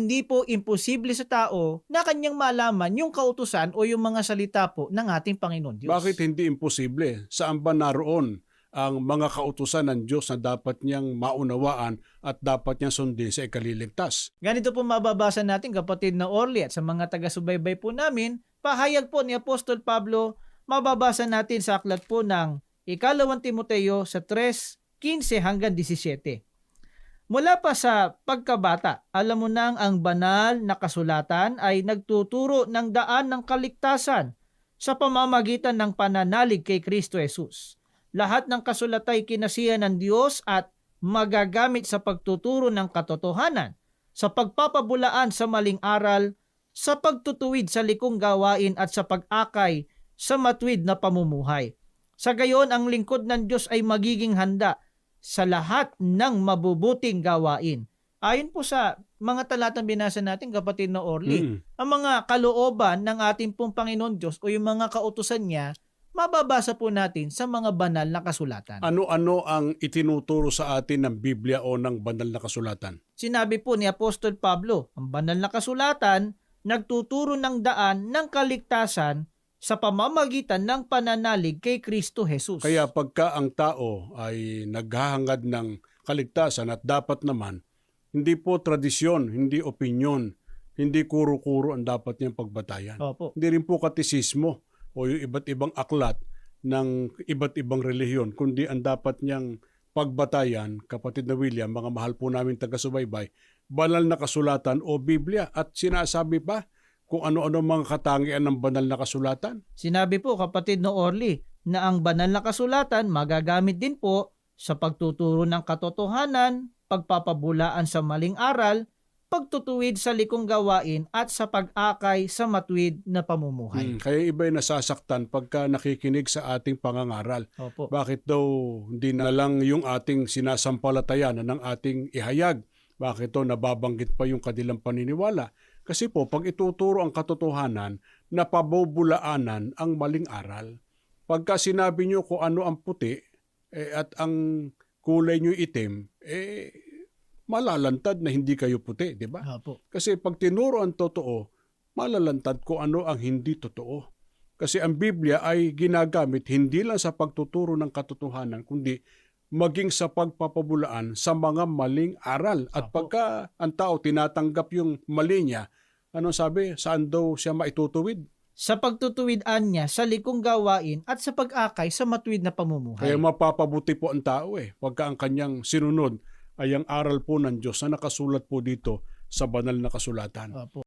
hindi po imposible sa tao na kanyang malaman yung kautusan o yung mga salita po ng ating Panginoon Diyos. Bakit hindi imposible? Saan ba naroon ang mga kautusan ng Diyos na dapat niyang maunawaan at dapat niyang sundin sa ikaliligtas? Ganito po mababasa natin, kapatid na Orly, at sa mga taga-subaybay po namin, pahayag po ni Apostol Pablo, mababasa natin sa aklat po ng Ikalawang Timoteo sa 3:15 hanggang 17. Mula pa sa pagkabata, alam mo nang ang banal na kasulatan ay nagtuturo ng daan ng kaligtasan sa pamamagitan ng pananalig kay Kristo Jesus. Lahat ng kasulatan ay kinasihan ng Diyos at magagamit sa pagtuturo ng katotohanan, sa pagpapabulaan sa maling aral, sa pagtutuwid sa likong gawain at sa pag-akay sa matuwid na pamumuhay. Sa gayon, ang lingkod ng Diyos ay magiging handa sa lahat ng mabubuting gawain. Ayon po sa mga talatang binasa natin, kapatid na Orly, ang mga kalooban ng ating pong Panginoon Diyos o yung mga kautusan niya, mababasa po natin sa mga banal na kasulatan. Ano-ano ang itinuturo sa atin ng Biblia o ng banal na kasulatan? Sinabi po ni Apostol Pablo, ang banal na kasulatan nagtuturo ng daan ng kaligtasan sa pamamagitan ng pananalig kay Kristo Jesus. Kaya pagka ang tao ay naghahangad ng kaligtasan at dapat naman, hindi po tradisyon, hindi opinyon, hindi kuro-kuro ang dapat niyang pagbatayan. Opo. Hindi rin po katisismo o yung iba't ibang aklat ng iba't ibang relihiyon, kundi ang dapat niyang pagbatayan, kapatid na William, mga mahal po namin taga-subaybay, banal na kasulatan o Biblia. At sinasabi pa kung ano-ano mga katangian ng banal na kasulatan. Sinabi po, kapatid na Orly, na ang banal na kasulatan magagamit din po sa pagtuturo ng katotohanan, pagpapabulaan sa maling aral, pagtutuwid sa likong gawain at sa pag-akay sa matuwid na pamumuhay. Kaya iba'y nasasaktan pagka nakikinig sa ating pangangaral. Opo. Bakit daw hindi na lang yung ating sinasampalatayan ng ating ihayag? Bakit daw nababanggit pa yung kanilang paniniwala? Kasi po, pag ituturo ang katotohanan, napabubulaanan ang maling aral. Pagka sinabi nyo kung ano ang puti at ang kulay nyo itim, malalantad na hindi kayo puti, di ba? Opo. Kasi pag tinuro ang totoo, malalantad kung ano ang hindi totoo. Kasi ang Biblia ay ginagamit hindi lang sa pagtuturo ng katotohanan, kundi maging sa pagpapabulaan sa mga maling aral. At pagka ang tao tinatanggap yung mali niya, ano sabi? Saan daw siya maitutuwid? Sa pagtutuwidan niya sa likong gawain at sa pag-akay sa matuwid na pamumuhay. Kaya mapapabuti po ang tao pagka ang kanyang sinunod ay ang aral po ng Diyos na nakasulat po dito sa banal na kasulatan. Opo.